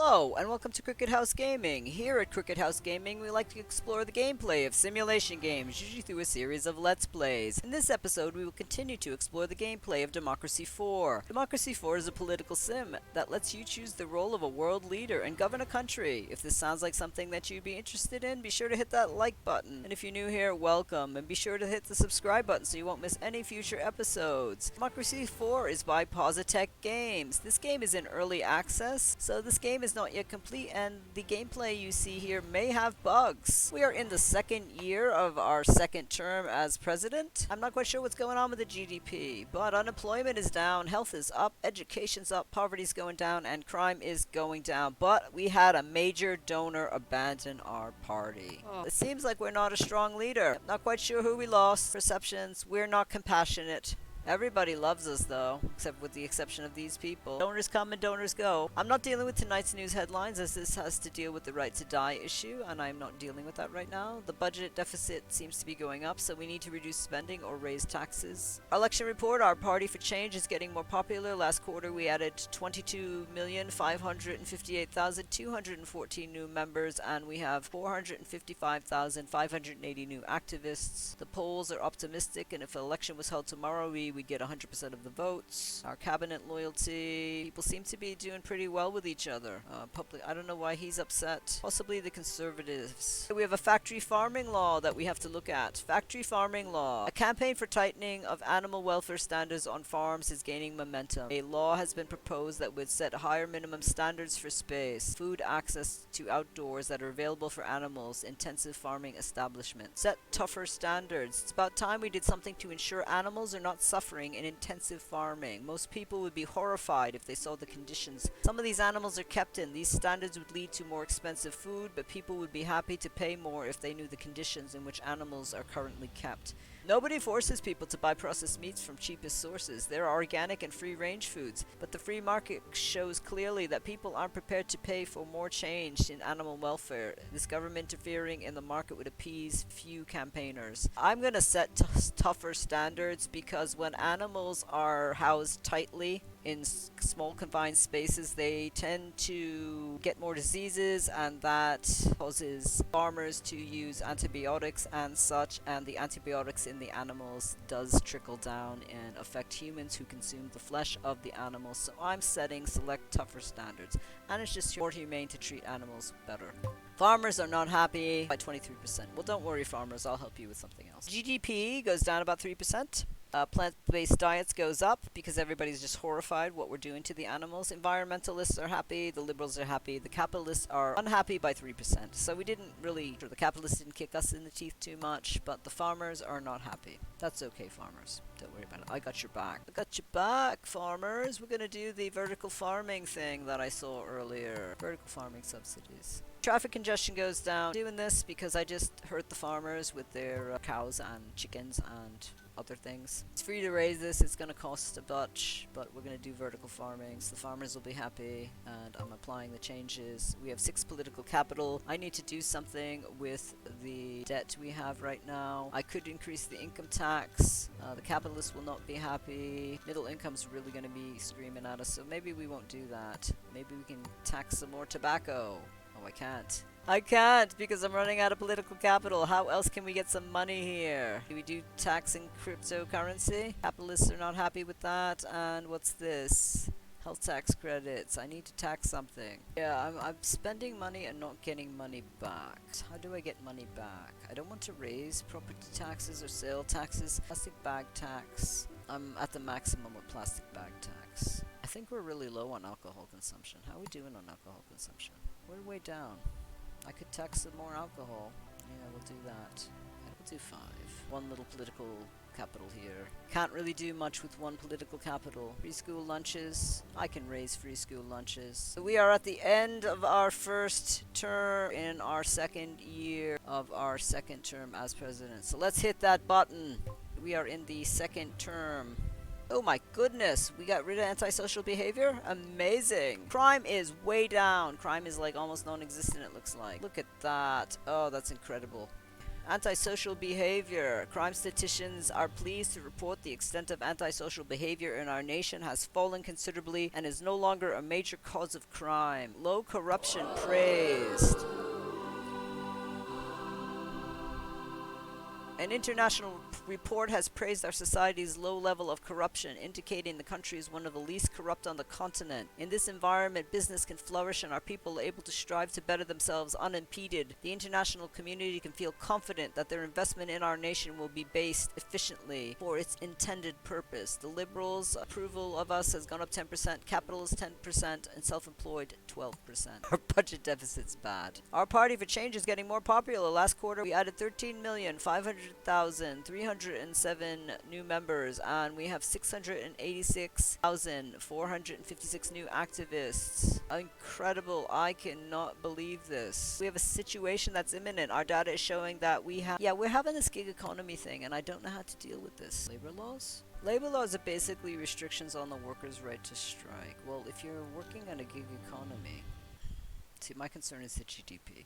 Hello, and welcome to Cricket House Gaming. Here at Cricket House Gaming, we like to explore the gameplay of simulation games, usually through a series of Let's Plays. In this episode, we will continue to explore the gameplay of Democracy 4. Democracy 4 is a political sim that lets you choose the role of a world leader and govern a country. If this sounds like something that you'd be interested in, be sure to hit that like button. And if you're new here, welcome, and be sure to hit the subscribe button so you won't miss any future episodes. Democracy 4 is by Positech Games. This game is in early access, so this game is not yet complete, and the gameplay you see here may have bugs. We are in the second year of our second term as president. I'm not quite sure what's going on with the GDP, but unemployment is down, health is up, education's up, poverty's going down, and crime is going down. But we had a major donor abandon our party. It seems like we're not a strong leader. Not quite sure who we lost. Perceptions, we're not compassionate. Everybody loves us though, except with the exception of these people. Donors come and donors go. I'm not dealing with tonight's news headlines as this has to deal with the right to die issue, and I'm not dealing with that right now. The budget deficit seems to be going up, so we need to reduce spending or raise taxes. Our election report, our party for change is getting more popular. Last quarter we added 22,558,214 new members, and we have 455,580 new activists. The polls are optimistic, and if an election was held tomorrow, we would get 100% of the votes. Our cabinet loyalty, people seem to be doing pretty well with each other. I don't know why he's upset. Possibly the conservatives. We have a factory farming law that we have to look at. Factory farming law. A campaign for tightening of animal welfare standards on farms is gaining momentum. A law has been proposed that would set higher minimum standards for space, food access to outdoors that are available for animals, intensive farming establishments. Set tougher standards. It's about time we did something to ensure animals are not suffering in intensive farming. Most people would be horrified if they saw the conditions some of these animals are kept in. These standards would lead to more expensive food, but people would be happy to pay more if they knew the conditions in which animals are currently kept. Nobody forces people to buy processed meats from cheapest sources. There are organic and free-range foods, but the free market shows clearly that people aren't prepared to pay for more change in animal welfare. This government interfering in the market would appease few campaigners. I'm going to set tougher standards because when animals are housed tightly in small confined spaces, they tend to get more diseases, and that causes farmers to use antibiotics and such, and the antibiotics in the animals does trickle down and affect humans who consume the flesh of the animals. So I'm setting select tougher standards, and it's just more humane to treat animals better. Farmers are not happy by 23%. Well, don't worry, farmers, I'll help you with something else. GDP goes down about 3%. Plant-based diets goes up because everybody's just horrified what we're doing to the animals. Environmentalists are happy, the liberals are happy, the capitalists are unhappy by 3%. So the capitalists didn't kick us in the teeth too much, but the farmers are not happy. That's okay, farmers. Don't worry about it. I got your back. I got your back, farmers. We're gonna do the vertical farming thing that I saw earlier. Vertical farming subsidies. Traffic congestion goes down. Doing this because I just hurt the farmers with their cows and chickens and other things. It's free to raise this. It's going to cost a bunch, but we're going to do vertical farming, so the farmers will be happy, and I'm applying the changes. We have 6 political capital. I need to do something with the debt we have right now. I could increase the income tax. The capitalists will not be happy. Middle income's really going to be screaming at us, so maybe we won't do that. Maybe we can tax some more tobacco. Oh, I can't. I can't because I'm running out of political capital. How else can we get some money here? Do we do taxing cryptocurrency? Capitalists are not happy with that. And what's this? Health tax credits. I need to tax something. Yeah, I'm spending money and not getting money back. How do I get money back? I don't want to raise property taxes or sale taxes. Plastic bag tax. I'm at the maximum with plastic bag tax. I think we're really low on alcohol consumption. How are we doing on alcohol consumption? We're way down. I could tax some more alcohol. Yeah, we'll do that. We'll do 5. One little political capital here. Can't really do much with one political capital. Free school lunches. I can raise free school lunches. So we are at the end of our first term in our second year of our second term as president. So let's hit that button. We are in the second term. Oh my goodness, we got rid of antisocial behavior? Amazing. Crime is way down. Crime is like almost non-existent, it looks like. Look at that. Oh, that's incredible. Antisocial behavior. Crime statisticians are pleased to report the extent of antisocial behavior in our nation has fallen considerably and is no longer a major cause of crime. Low corruption praised. An international report has praised our society's low level of corruption, indicating the country is one of the least corrupt on the continent. In this environment, business can flourish and our people are able to strive to better themselves unimpeded. The international community can feel confident that their investment in our nation will be based efficiently for its intended purpose. The Liberals' approval of us has gone up 10%, capital is 10%, and self-employed 12%. Our budget deficit's bad. Our Party for Change is getting more popular. Last quarter, we added 13,500,307 new members, and we have 686,456 new activists. Incredible. I cannot believe this. We have a situation that's imminent. Our data is showing that we're having this gig economy thing, and I don't know how to deal with this. Labor laws? Labor laws are basically restrictions on the workers' right to strike. Well, if you're working on a gig economy, see, my concern is the GDP.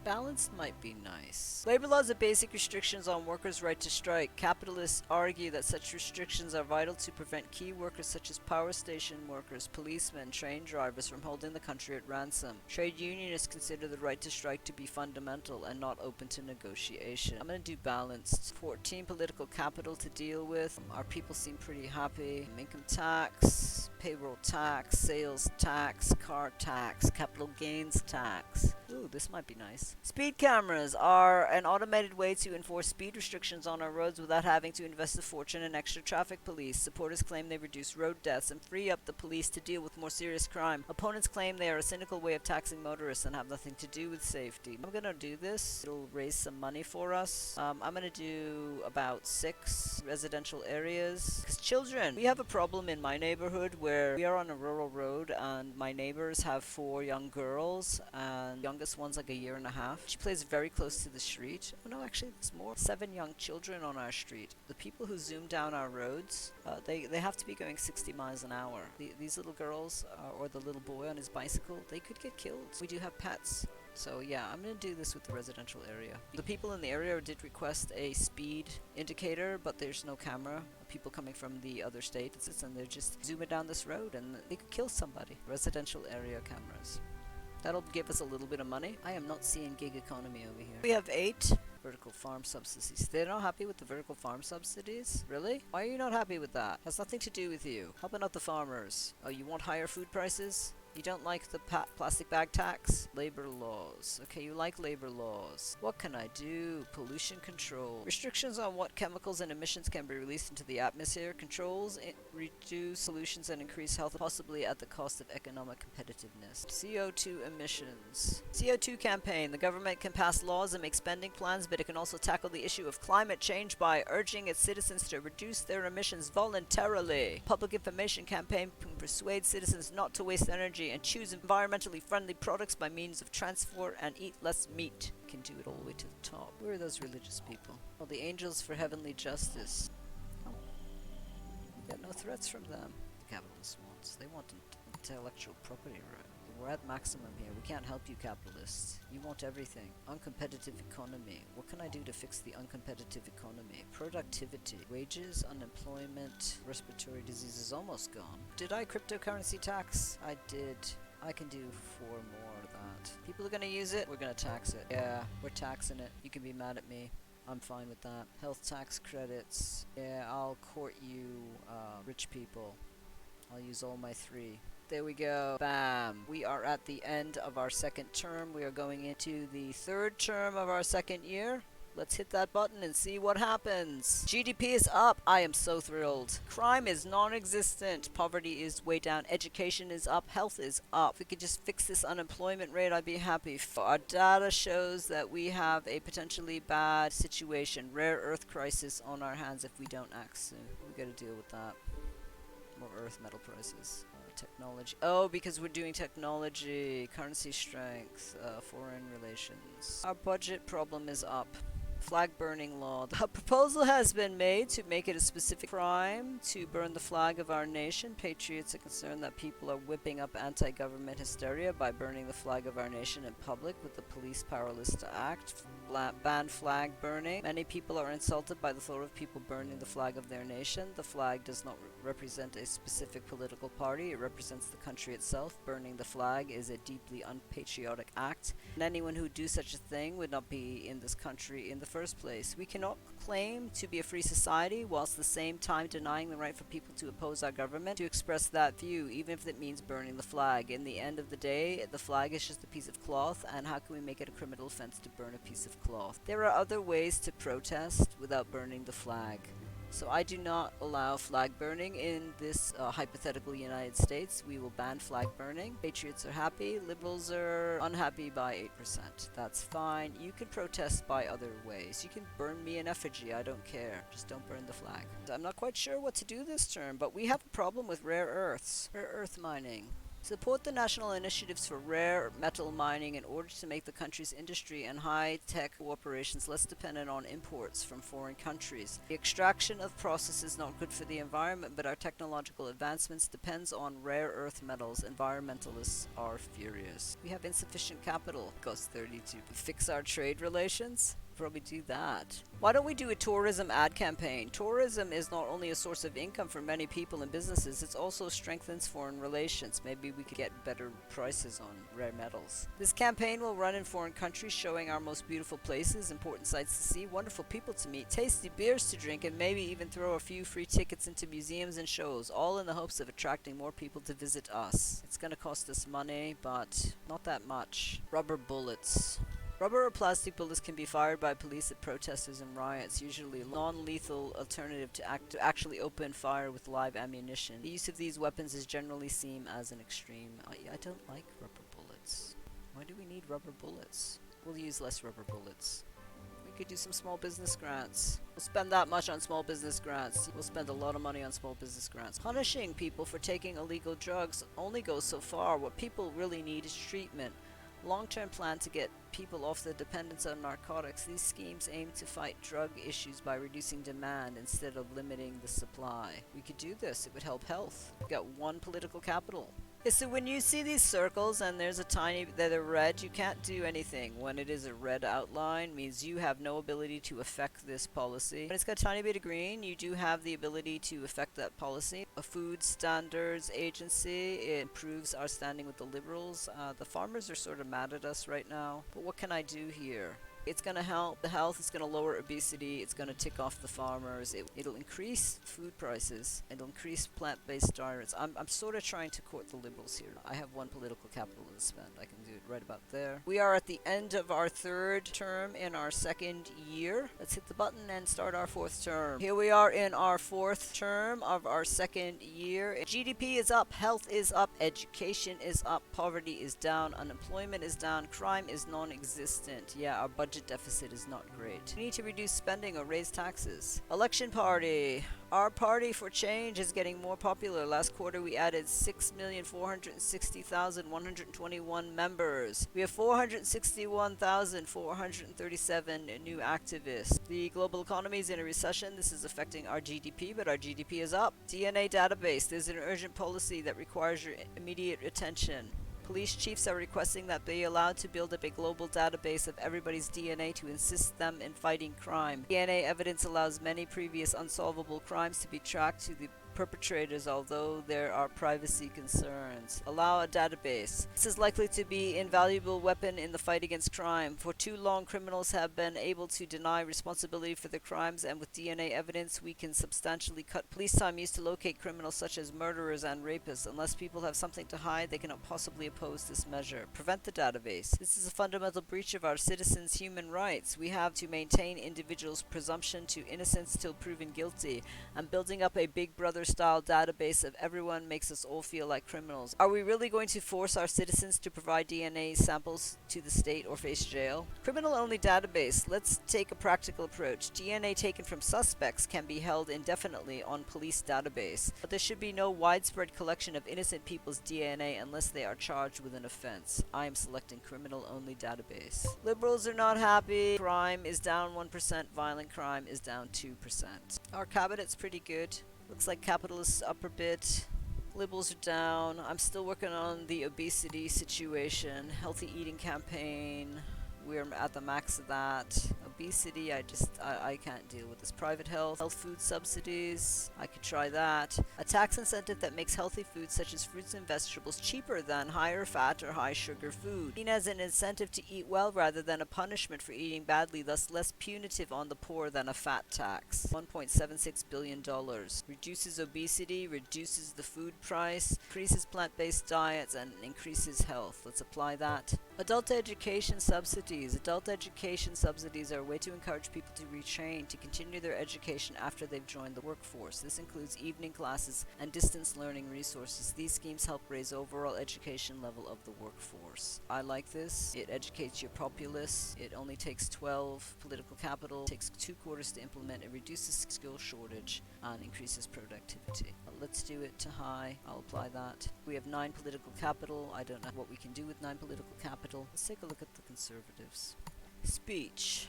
Balanced might be nice. Labor laws are basic restrictions on workers' right to strike. Capitalists argue that such restrictions are vital to prevent key workers such as power station workers, policemen, train drivers from holding the country at ransom. Trade unionists consider the right to strike to be fundamental and not open to negotiation. I'm going to do balanced. 14, political capital to deal with. Our people seem pretty happy. Income tax, payroll tax, sales tax, car tax, capital gains tax. Ooh, this might be nice. Speed cameras are an automated way to enforce speed restrictions on our roads without having to invest a fortune in extra traffic police. Supporters claim they reduce road deaths and free up the police to deal with more serious crime. Opponents claim they are a cynical way of taxing motorists and have nothing to do with safety. I'm gonna do this. It'll raise some money for us. I'm gonna do about 6 residential areas. 'Cause children, we have a problem in my neighborhood where we are on a rural road and my neighbors have 4 young girls and youngest one's like a year and a half. She plays very close to the street. Oh no, actually there's more. 7 young children on our street. The people who zoom down our roads, they have to be going 60 miles an hour. These little girls, or the little boy on his bicycle, they could get killed. We do have pets. So yeah, I'm going to do this with the residential area. The people in the area did request a speed indicator, but there's no camera. People coming from the other states, and they're just zooming down this road and they could kill somebody. Residential area cameras. That'll give us a little bit of money. I am not seeing gig economy over here. We have 8 vertical farm subsidies. They're not happy with the vertical farm subsidies? Really? Why are you not happy with that? Has nothing to do with you. Helping out the farmers. Oh, you want higher food prices? You don't like the plastic bag tax? Labor laws. Okay, you like labor laws. What can I do? Pollution control. Restrictions on what chemicals and emissions can be released into the atmosphere. Controls reduce pollutions and increase health, possibly at the cost of economic competitiveness. CO2 emissions. CO2 campaign. The government can pass laws and make spending plans, but it can also tackle the issue of climate change by urging its citizens to reduce their emissions voluntarily. Public information campaign can persuade citizens not to waste energy and choose environmentally friendly products by means of transport and eat less meat. Can do it all the way to the top. Where are those religious people? Well, the angels for heavenly justice. Oh. We got no threats from them. The capitalist wants. They want intellectual property right. We're at maximum here. We can't help you capitalists. You want everything. Uncompetitive economy. What can I do to fix the uncompetitive economy? Productivity. Wages, unemployment, respiratory disease is almost gone. Did I cryptocurrency tax? I did. I can do 4 more of that. People are gonna use it, we're gonna tax it. Yeah, we're taxing it. You can be mad at me. I'm fine with that. Health tax credits. Yeah, I'll court you, rich people. I'll use all my 3. There we go. Bam. We are at the end of our 2nd term. We are going into the 3rd term of our 2nd year. Let's hit that button and see what happens. GDP is up. I am so thrilled. Crime is non-existent. Poverty is way down. Education is up. Health is up. If we could just fix this unemployment rate, I'd be happy. Our data shows that we have a potentially bad situation. Rare earth crisis on our hands if we don't act soon. We gotta deal with that. More earth metal prices. Technology. Oh, because we're doing technology, currency strength, foreign relations. Our budget problem is up. Flag burning law. A proposal has been made to make it a specific crime to burn the flag of our nation. Patriots are concerned that people are whipping up anti-government hysteria by burning the flag of our nation in public with the police powerless to act. ban flag burning. Many people are insulted by the thought of people burning the flag of their nation. The flag does not represent a specific political party. It represents the country itself. Burning the flag is a deeply unpatriotic act, and anyone who do such a thing would not be in this country in the first place. We cannot claim to be a free society whilst at the same time denying the right for people to oppose our government to express that view, even if it means burning the flag. In the end of the day, the flag is just a piece of cloth, and how can we make it a criminal offense to burn a piece of cloth? There are other ways to protest without burning the flag. So I do not allow flag burning in this hypothetical United States. We will ban flag burning. Patriots are happy. Liberals are unhappy by 8%. That's fine. You can protest by other ways. You can burn me in effigy. I don't care. Just don't burn the flag. I'm not quite sure what to do this term, but we have a problem with rare earths. Rare earth mining. Support the national initiatives for rare metal mining in order to make the country's industry and high-tech corporations less dependent on imports from foreign countries. The extraction of process is not good for the environment, but our technological advancements depends on rare earth metals. Environmentalists are furious. We have insufficient capital. Goes 32. Fix our trade relations? Probably do that. Why don't we do a tourism ad campaign? Tourism is not only a source of income for many people and businesses, it also strengthens foreign relations. Maybe we could get better prices on rare metals. This campaign will run in foreign countries, showing our most beautiful places, important sights to see, wonderful people to meet, tasty beers to drink, and maybe even throw a few free tickets into museums and shows, all in the hopes of attracting more people to visit us. It's gonna cost us money, but not that much. Rubber bullets. Rubber or plastic bullets can be fired by police at protesters and riots, usually a non-lethal alternative to actually open fire with live ammunition. The use of these weapons is generally seen as an extreme. I don't like rubber bullets. Why do we need rubber bullets? We'll use less rubber bullets. We could do some small business grants. We'll spend that much on small business grants. We'll spend a lot of money on small business grants. Punishing people for taking illegal drugs only goes so far. What people really need is treatment. Long-term plan to get people off the dependence on narcotics. These schemes aim to fight drug issues by reducing demand instead of limiting the supply. We could do this. It would help health. We've got one political capital. Yeah, so when you see these circles and there's a tiny, that are red, you can't do anything. When it is a red outline, means you have no ability to affect this policy. When it's got a tiny bit of green, you do have the ability to affect that policy. A food standards agency, it improves our standing with the liberals. The farmers are sort of mad at us right now. But what can I do here? It's going to help the health, it's going to lower obesity, it's going to tick off the farmers, it'll increase food prices, it'll increase plant-based diets. I'm sort of trying to court the liberals here. I have one political capital to spend. I can do it right about there. We are at the end of our third term in our second year. Let's hit the button and start our fourth term. Here we are in our fourth term of our second year. GDP is up, health is up, education is up, poverty is down, unemployment is down, crime is non-existent. Yeah, our budget deficit is not great. We need to reduce spending or raise taxes. Election party. Our party for change is getting more popular. Last quarter we added 6,460,121 members. We have 461,437 new activists. The global economy is in a recession. This is affecting our GDP, but our GDP is up. DNA database. There's an urgent policy that requires your immediate attention. Police chiefs are requesting that they be allowed to build up a global database of everybody's DNA to assist them in fighting crime. DNA evidence allows many previous unsolvable crimes to be tracked to the perpetrators, although there are privacy concerns. Allow a database. This is likely to be an invaluable weapon in the fight against crime. For too long, criminals have been able to deny responsibility for their crimes, and with DNA evidence, we can substantially cut police time used to locate criminals such as murderers and rapists. Unless people have something to hide, they cannot possibly oppose this measure. Prevent the database. This is a fundamental breach of our citizens' human rights. We have to maintain individuals' presumption to innocence till proven guilty, and building up a Big Brother style database of everyone makes us all feel like criminals. Are we really going to force our citizens to provide DNA samples to the state or face jail? Criminal-only database. Let's take a practical approach. DNA taken from suspects can be held indefinitely on police database, but there should be no widespread collection of innocent people's DNA unless they are charged with an offense. I am selecting criminal-only database. Liberals are not happy. Crime is down 1%. Violent crime is down 2%. Our cabinet's pretty good. Looks like capitalists up a bit. Liberals are down. I'm still working on the obesity situation, healthy eating campaign, we're at the max of that. Obesity, I can't deal with this. Private health food subsidies, I could try that. A tax incentive that makes healthy foods such as fruits and vegetables cheaper than higher fat or high sugar food. Seen as an incentive to eat well rather than a punishment for eating badly, thus less punitive on the poor than a fat tax. $1.76 billion. Reduces obesity, reduces the food price, increases plant-based diets, and increases health. Let's apply that. Adult education subsidies. Adult education subsidies are a way to encourage people to retrain to continue their education after they've joined the workforce. This includes evening classes and distance learning resources. These schemes help raise overall education level of the workforce. I like this. It educates your populace. It only takes 12 political capital. It takes 2 quarters to implement. It reduces skill shortage and increases productivity. Let's do it to high. I'll apply that. We have 9 political capital. I don't know what we can do with 9 political capital. Let's take a look at the Conservatives. Speech.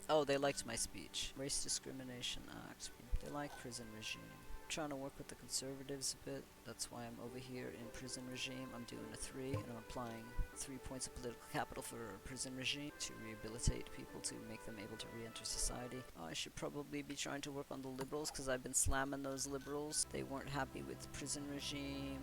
Oh, they liked my speech. Race Discrimination Act. They like prison regime. I'm trying to work with the Conservatives a bit. That's why I'm over here in prison regime. I'm doing a 3, and I'm applying 3 points of political capital for prison regime to rehabilitate people, to make them able to re-enter society. I should probably be trying to work on the Liberals, because I've been slamming those Liberals. They weren't happy with prison regime,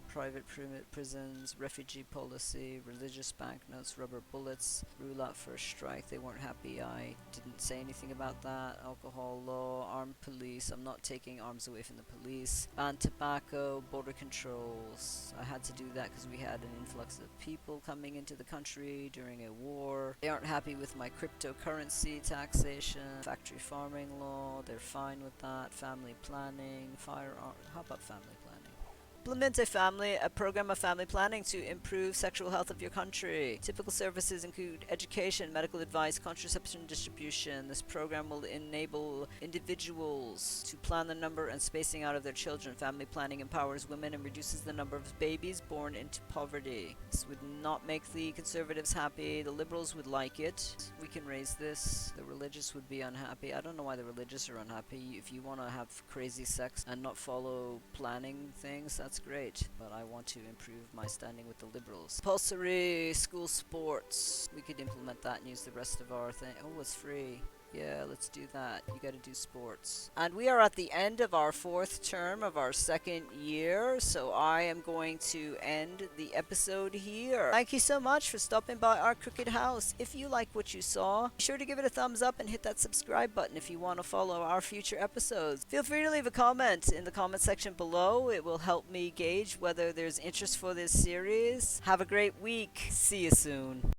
private prisons, refugee policy, religious banknotes, rubber bullets, rule out first strike. They weren't happy. I didn't say anything about that. Alcohol law, armed police. I'm not taking arms away from the police. Ban tobacco, border controls. I had to do that because we had an influx of people coming into the country during a war. They aren't happy with my cryptocurrency taxation, factory farming law. They're fine with that. Family planning, firearm. How about family planning? Implement a program of family planning to improve sexual health of your country. Typical services include education, medical advice, contraception distribution. This program will enable individuals to plan the number and spacing out of their children. Family planning empowers women and reduces the number of babies born into poverty. This would not make the Conservatives happy. The Liberals would like it. We can raise this. The religious would be unhappy. I don't know why the religious are unhappy. If you want to have crazy sex and not follow planning things, that's great, but I want to improve my standing with the Liberals. Compulsory school sports. We could implement that and use the rest of our thing. Oh, it's free. Yeah, let's do that. You gotta do sports. And we are at the end of our 4th term of our 2nd year, so I am going to end the episode here. Thank you so much for stopping by our crooked house. If you like what you saw, be sure to give it a thumbs up and hit that subscribe button if you want to follow our future episodes. Feel free to leave a comment in the comment section below. It will help me gauge whether there's interest for this series. Have a great week. See you soon.